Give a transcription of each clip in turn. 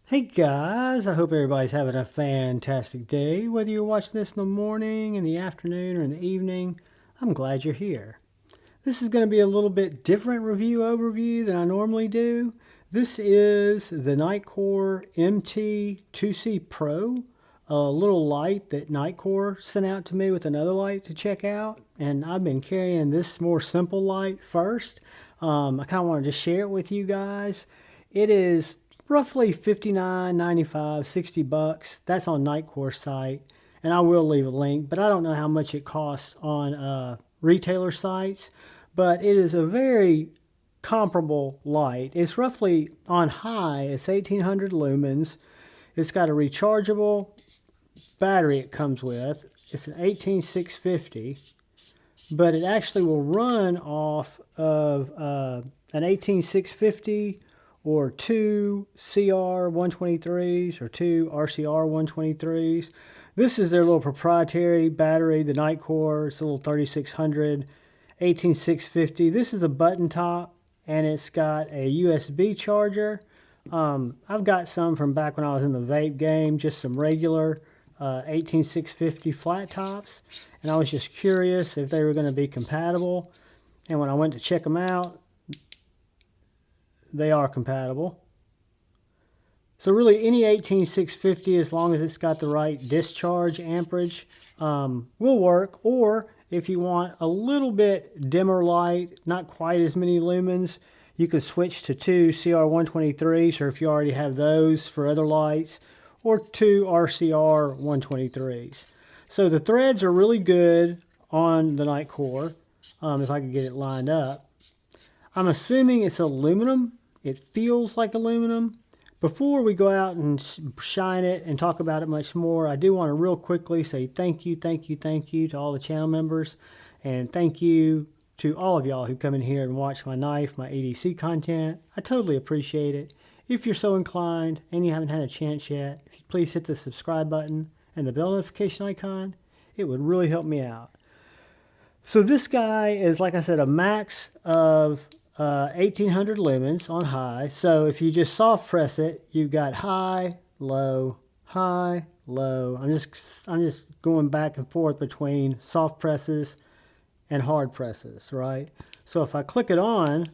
Hey guys, I hope everybody's having a fantastic day. Whether you're watching this in the morning, in the afternoon, or in the evening, I'm glad you're here. This is going to be a little bit different review overview than I normally do. This is the Nitecore MT2C Pro, a little light that Nitecore sent out to me with another light to check out. And I've been carrying this more simple light first. I kind of wanted to share it with you guys. It is roughly $59.95, 60 bucks. That's on Nitecore site, and I will leave a link, but I don't know how much it costs on retailer sites. But it is a very comparable light. It's roughly on high, it's 1800 lumens. It's got a rechargeable battery it comes with. It's an 18650, but it actually will run off of an 18650 or two CR123s or two RCR123s. This is their little proprietary battery, the Nitecore. It's a little 3600, 18650. This is a button top, and it's got a USB charger. I've got some from back when I was in the vape game, just some regular 18650 flat tops, and I was just curious if they were going to be compatible. And when I went to check them out, they are compatible. So really any 18650, as long as it's got the right discharge amperage, will work. Or if you want a little bit dimmer light, not quite as many lumens, you could switch to two CR123s, or if you already have those for other lights, or two RCR123s. So the threads are really good on the Nitecore, if I could get it lined up. I'm assuming it's aluminum. It feels like aluminum. Before we go out and shine it and talk about it much more, I do want to real quickly say thank you to all the channel members. And thank you to all of y'all who come in here and watch my knife, my EDC content. I totally appreciate it. If you're so inclined and you haven't had a chance yet, if you please hit the subscribe button and the bell notification icon, it would really help me out. So this guy is, like I said, a max of 1800 lumens on high. So if you just soft press it, you've got high, low, high, low. I'm just going back and forth between soft presses and hard presses, right? So if I click it on,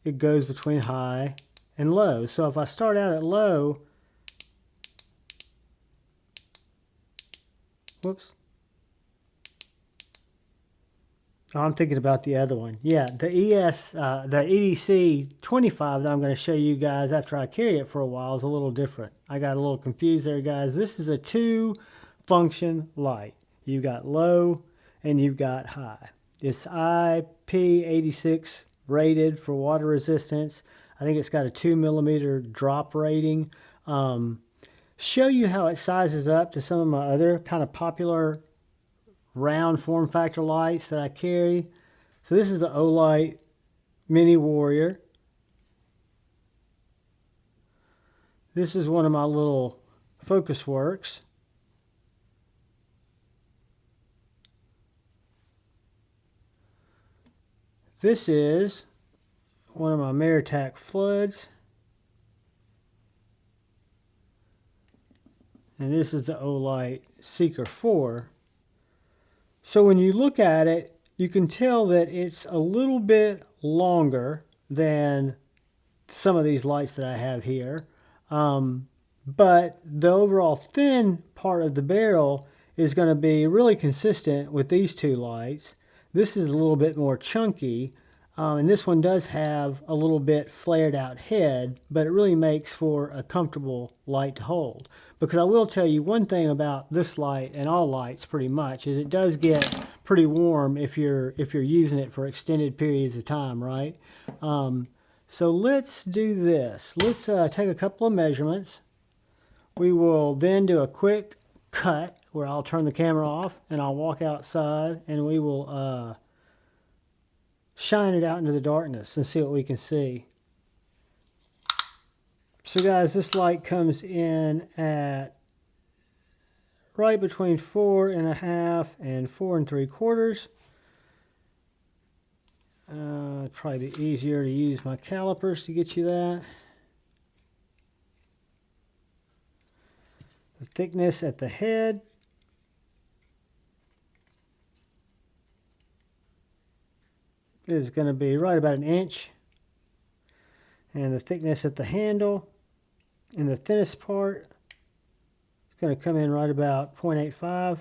it goes between high and low. So if I start out at low, whoops. Oh, I'm thinking about the other one. Yeah, the EDC 25 that I'm going to show you guys after I carry it for a while is a little different. I got a little confused there, guys. This is a two-function light. You've got low and you've got high. It's IP86 rated for water resistance. I think it's got a 2mm drop rating. Show you how it sizes up to some of my other kind of popular round form factor lights that I carry. So this is the Olight Mini Warrior. This is one of my little Focus Works. This is one of my Meritac Floods. And this is the Olight Seeker 4. So when you look at it, you can tell that it's a little bit longer than some of these lights that I have here. But the overall thin part of the barrel is going to be really consistent with these two lights. This is a little bit more chunky, and this one does have a little bit flared out head, but it really makes for a comfortable light to hold. Because I will tell you one thing about this light and all lights pretty much is it does get pretty warm if you're using it for extended periods of time, right? So let's do this. Let's take a couple of measurements. We will then do a quick cut where I'll turn the camera off and I'll walk outside and we will shine it out into the darkness and see what we can see. So guys, this light comes in at right between 4.5 and 4 3/4. It'd probably be easier to use my calipers to get you that. The thickness at the head is going to be right about 1 inch. And the thickness at the handle in the thinnest part is going to come in right about 0.85.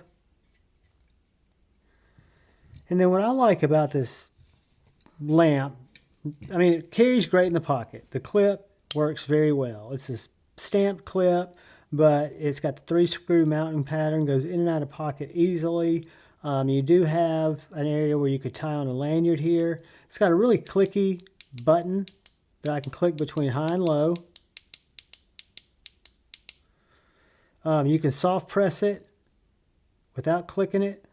And then what I like about this lamp, I mean, it carries great in the pocket. The clip works very well. It's a stamped clip, but it's got the 3-screw mounting pattern, goes in and out of pocket easily. You do have an area where you could tie on a lanyard here. It's got a really clicky button that I can click between high and low. You can soft press it without clicking it.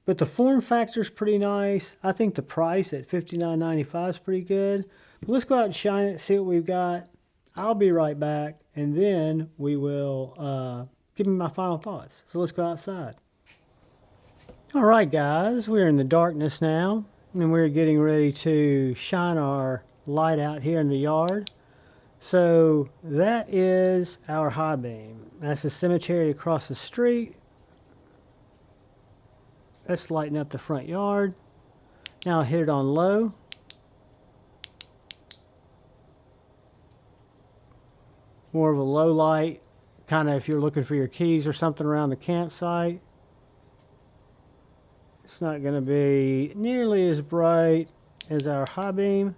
But the form factor is pretty nice. I think the price at $59.95 is pretty good. But let's go out and shine it, see what we've got. I'll be right back, and then we will give me my final thoughts. So let's go outside. All right, guys, we're in the darkness now, and we're getting ready to shine our light out here in the yard. So that is our high beam. That's the cemetery across the street. Let's lighten up the front yard. Now I'll hit it on low. More of a low light, kind of if you're looking for your keys or something around the campsite. It's not going to be nearly as bright as our high beam.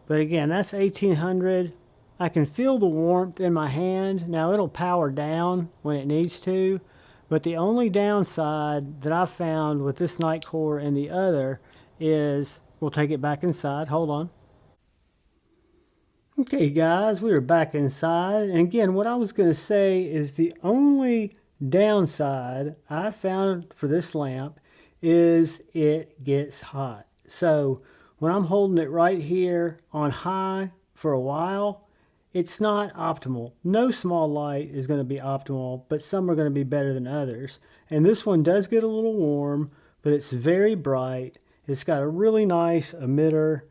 But again, that's 1800. I can feel the warmth in my hand. Now it'll power down when it needs to. But the only downside that I've found with this Nitecore and the other is, we'll take it back inside. Hold on. Okay, guys, we are back inside. And again, what I was going to say is the only downside I found for this lamp is it gets hot. So when I'm holding it right here on high for a while, it's not optimal. No small light is going to be optimal, but some are going to be better than others. And this one does get a little warm, but it's very bright. It's got a really nice emitter.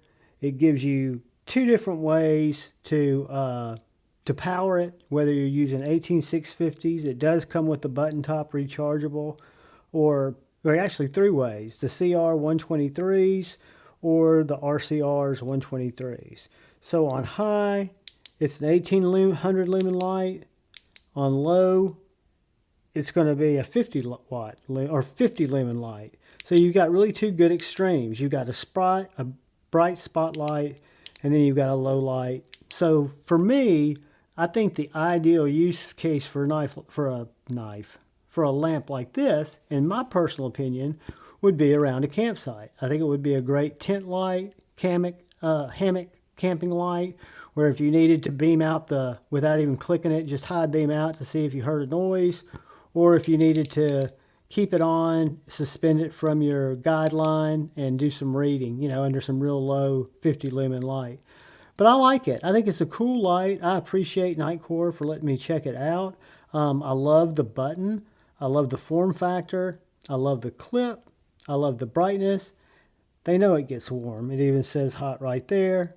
It gives you 2 different ways to power it, whether you're using 18650s. It does come with the button top rechargeable, or actually 3 ways, the CR 123s or the RCRs 123s. So on high, it's an 1800 lumen light. On low, it's going to be a 50 watt or 50 lumen light. So you've got really 2 good extremes. You've got a bright spotlight, and then you've got a low light. So for me, I think the ideal use case for a lamp like this, in my personal opinion, would be around a campsite. I think it would be a great tent light, hammock camping light, where if you needed to beam out without even clicking it, just high beam out to see if you heard a noise, or if you needed to keep it on, suspend it from your guideline and do some reading, under some real low 50 lumen light. But I like it. I think it's a cool light. I appreciate Nitecore for letting me check it out. I love the button. I love the form factor. I love the clip. I love the brightness. They know it gets warm. It even says hot right there.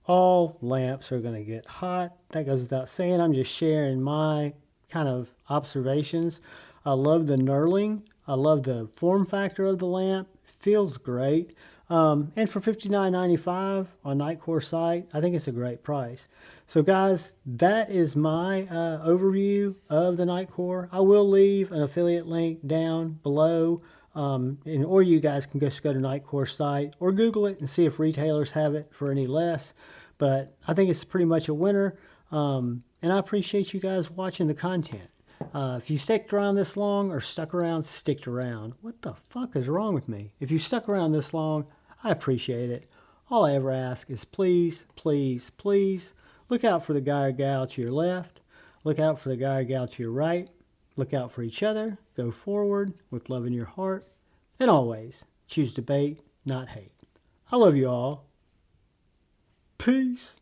All lamps are going to get hot. That goes without saying. I'm just sharing my kind of observations. I love the knurling. I love the form factor of the lamp. Feels great. And for $59.95 on Nitecore site, I think it's a great price. So guys, that is my overview of the Nitecore. I will leave an affiliate link down below, or you guys can just go to Nitecore site or Google it and see if retailers have it for any less. But I think it's pretty much a winner, and I appreciate you guys watching the content. If you sticked around this long, or sticked around, what the fuck is wrong with me? If you stuck around this long, I appreciate it. All I ever ask is please, please, please look out for the guy or gal to your left. Look out for the guy or gal to your right. Look out for each other. Go forward with love in your heart. And always choose debate, not hate. I love you all. Peace.